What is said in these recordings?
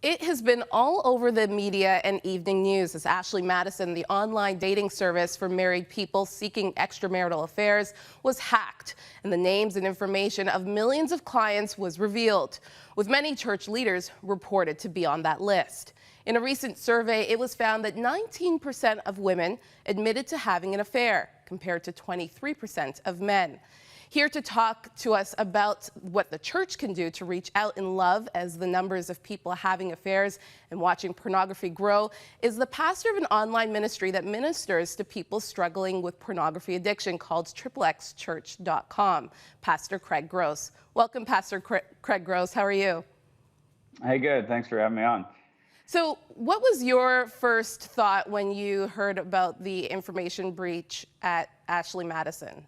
It has been all over the media and evening news as Ashley Madison, the online dating service for married people seeking extramarital affairs, was hacked, and the names and information of millions of clients was revealed, with many church leaders reported to be on that list. In a recent survey, it was found that 19% of women admitted to having an affair, compared to 23% of men. Here to talk to us about what the church can do to reach out in love as the numbers of people having affairs and watching pornography grow is the pastor of an online ministry that ministers to people struggling with pornography addiction called XXXchurch.com, Pastor Craig Gross. Welcome, Pastor Craig Gross. How are you? Hey, good. Thanks for having me on. So what was your first thought when you heard about the information breach at Ashley Madison?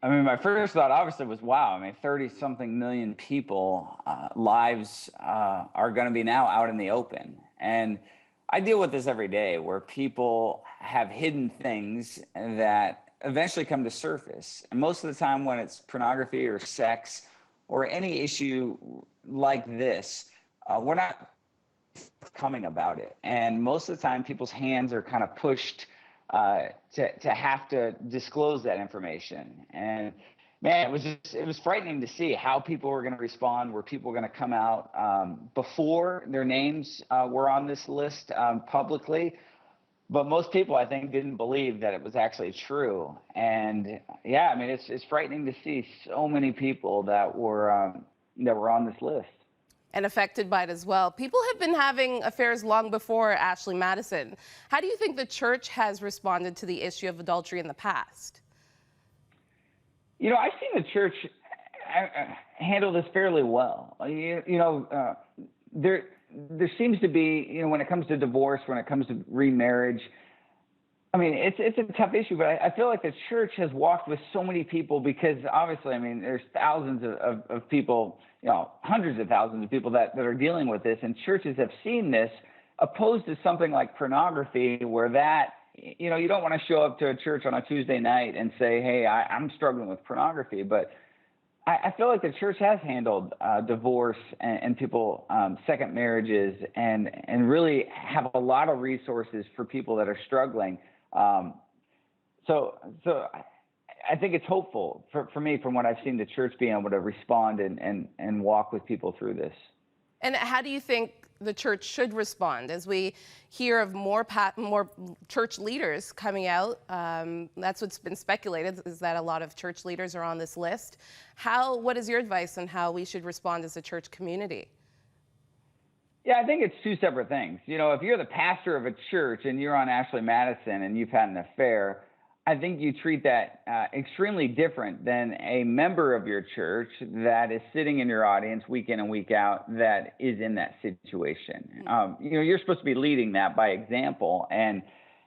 I mean, my first thought obviously was, wow, I mean, 30-something million people, lives are going to be now out in the open. And I deal with this every day where people have hidden things that eventually come to surface. And most of the time when it's pornography or sex or any issue like this, we're not coming about it. And most of the time people's hands are kind of pushed to have to disclose that information. And man, it was frightening to see how people were going to respond. Were people going to come out before their names were on this list publicly? But most people, I think, didn't believe that it was actually true. And yeah, I mean, it's frightening to see so many people that were on this list. And affected by it as well. People have been having affairs long before Ashley Madison. How do you think the church has responded to the issue of adultery in the past? You know, I've seen the church handle this fairly well. There seems to be, when it comes to divorce, when it comes to remarriage, I mean, it's a tough issue, but I feel like the church has walked with so many people because obviously, I mean, there's thousands of people, hundreds of thousands of people that are dealing with this, and churches have seen this opposed to something like pornography where you don't want to show up to a church on a Tuesday night and say, hey, I'm struggling with pornography. But I feel like the church has handled divorce and people, second marriages, and really have a lot of resources for people that are struggling. So I think it's hopeful for me from what I've seen the church being able to respond and walk with people through this. And how do you think the church should respond as we hear of more church leaders coming out? That's what's been speculated, is that a lot of church leaders are on this list. What is your advice on how we should respond as a church community? Yeah, I think it's two separate things. If you're the pastor of a church and you're on Ashley Madison and you've had an affair, I think you treat that extremely different than a member of your church that is sitting in your audience week in and week out that is in that situation. You're supposed to be leading that by example. And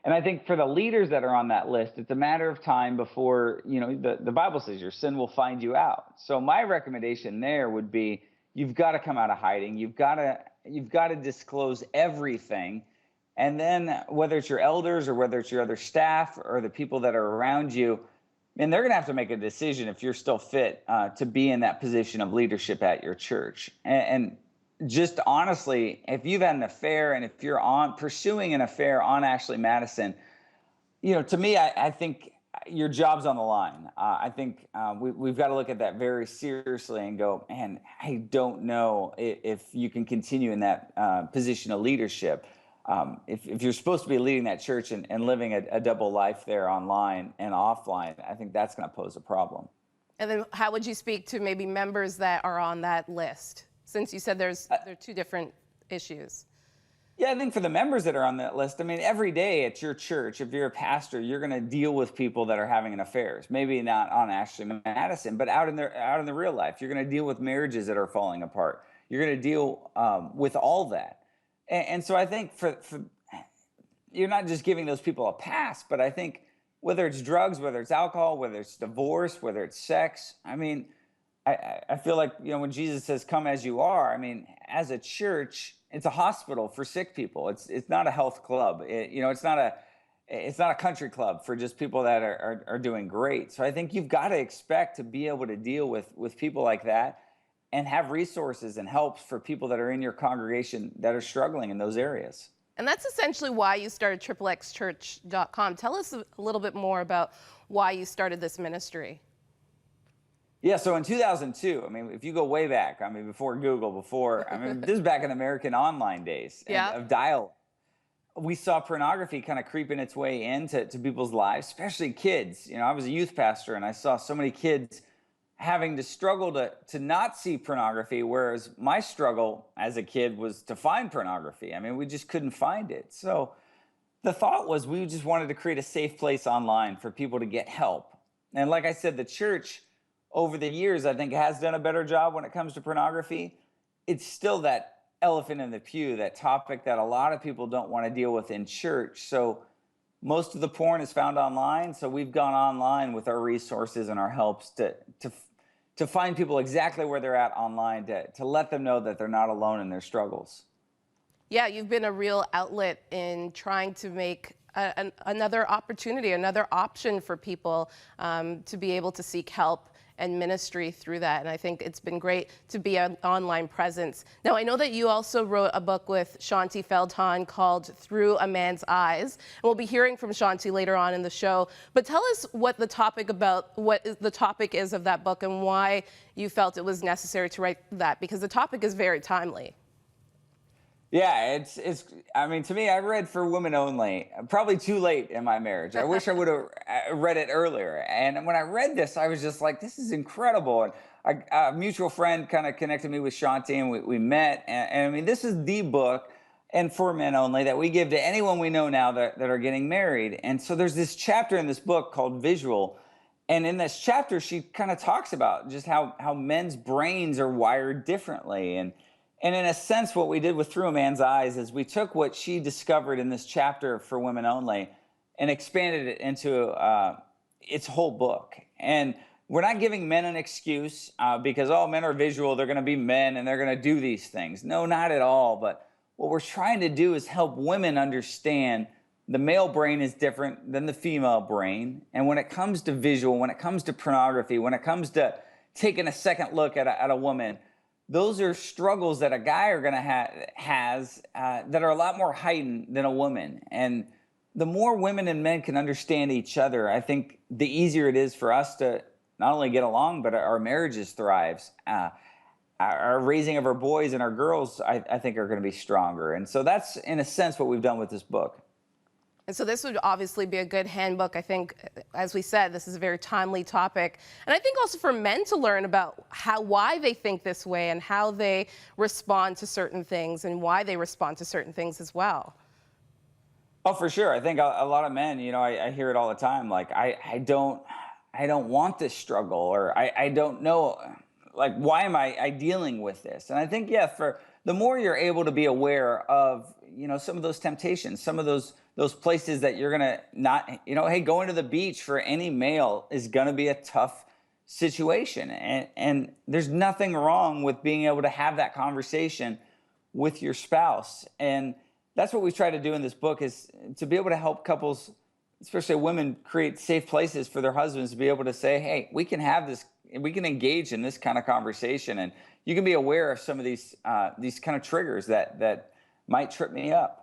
I think for the leaders that are on that list, it's a matter of time before, the Bible says your sin will find you out. So my recommendation there would be, you've got to come out of hiding. You've got to disclose everything. And then whether it's your elders or whether it's your other staff or the people that are around you, and they're going to have to make a decision if you're still fit to be in that position of leadership at your church. And just honestly, if you've had an affair and if you're pursuing an affair on Ashley Madison, to me, I think your job's on the line. I think we've got to look at that very seriously and go, man, I don't know if you can continue in that position of leadership. If you're supposed to be leading that church and living a double life there online and offline, I think that's going to pose a problem. And then how would you speak to maybe members that are on that list, since you said there are two different issues? Yeah, I think for the members that are on that list, I mean, every day at your church, if you're a pastor, you're going to deal with people that are having affairs. Maybe not on Ashley Madison, but out in the real life, you're going to deal with marriages that are falling apart. You're going to deal with all that. And so I think for you're not just giving those people a pass, but I think whether it's drugs, whether it's alcohol, whether it's divorce, whether it's sex, I mean, I feel like, when Jesus says, come as you are, I mean, as a church, it's a hospital for sick people. It's not a health club. It's not a country club for just people that are doing great. So I think you've got to expect to be able to deal with people like that and have resources and helps for people that are in your congregation that are struggling in those areas. And that's essentially why you started XXXchurch.com. Tell us a little bit more about why you started this ministry. Yeah, so in 2002, I mean, if you go way back, I mean, before Google, this is back in American online days of dial. We saw pornography kind of creeping its way into people's lives, especially kids. You know, I was a youth pastor and I saw so many kids having to struggle to not see pornography, whereas my struggle as a kid was to find pornography. I mean, we just couldn't find it. So the thought was we just wanted to create a safe place online for people to get help. And like I said, the church over the years, I think, has done a better job when it comes to pornography. It's still that elephant in the pew, that topic that a lot of people don't want to deal with in church. So most of the porn is found online. So we've gone online with our resources and our helps to find people exactly where they're at online, to let them know that they're not alone in their struggles. Yeah, you've been a real outlet in trying to make another opportunity, another option for people to be able to seek help and ministry through that. And I think it's been great to be an online presence. Now, I know that you also wrote a book with Shaunti Feldhahn called Through a Man's Eyes. And we'll be hearing from Shaunti later on in the show. But tell us what the topic is of that book and why you felt it was necessary to write that, because the topic is very timely. Yeah, I mean, to me, I read For Women Only, probably too late in my marriage. I wish I would have read it earlier. And when I read this, I was just like, this is incredible. And a mutual friend kind of connected me with Shaunti, and we met. And I mean, this is the book, and For Men Only, that we give to anyone we know now that are getting married. And so there's this chapter in this book called Visual. And in this chapter, she kind of talks about just how men's brains are wired differently. And in a sense, what we did with Through a Man's Eyes is we took what she discovered in this chapter For Women Only and expanded it into its whole book. And we're not giving men an excuse because, men are visual, they're going to be men and they're going to do these things. No, not at all. But what we're trying to do is help women understand the male brain is different than the female brain. And when it comes to visual, when it comes to pornography, when it comes to taking a second look at a woman, those are struggles that a guy has that are a lot more heightened than a woman. And the more women and men can understand each other, I think the easier it is for us to not only get along, but our marriages thrives. Our raising of our boys and our girls, I think, are going to be stronger. And so that's, in a sense, what we've done with this book. And so this would obviously be a good handbook. I think, as we said, this is a very timely topic. And I think also for men to learn about why they think this way and how they respond to certain things and why they respond to certain things as well. Oh, for sure. I think a lot of men, I hear it all the time. Like, I don't want this struggle, or I don't know, like, why am I dealing with this? And I think, for the more you're able to be aware of, some of those temptations, some of those places that you're going to not, hey, going to the beach for any male is going to be a tough situation. And there's nothing wrong with being able to have that conversation with your spouse. And that's what we try to do in this book, is to be able to help couples, especially women, create safe places for their husbands to be able to say, hey, we can have this, we can engage in this kind of conversation. And you can be aware of some of these kind of triggers that might trip me up.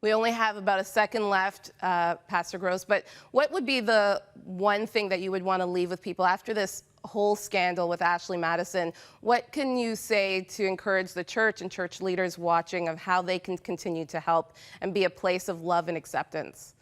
We only have about a second left, Pastor Gross, but what would be the one thing that you would want to leave with people after this whole scandal with Ashley Madison? What can you say to encourage the church and church leaders watching of how they can continue to help and be a place of love and acceptance?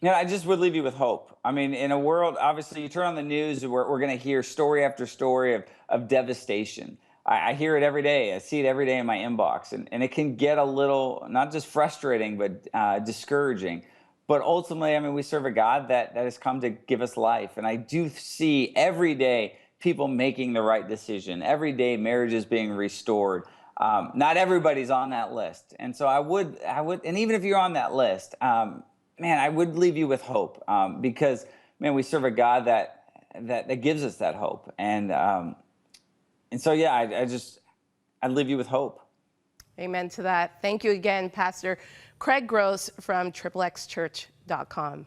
Yeah, I just would leave you with hope. I mean, in a world, obviously, you turn on the news, we're going to hear story after story of devastation. I hear it every day. I see it every day in my inbox. And it can get a little, not just frustrating, but discouraging. But ultimately, I mean, we serve a God that has come to give us life. And I do see every day people making the right decision. Every day, marriages being restored. Not everybody's on that list. And so I would, and even if you're on that list, I would leave you with hope, because, man, we serve a God that gives us that hope. And so, I'd leave you with hope. Amen to that. Thank you again, Pastor Craig Gross from XXXchurch.com.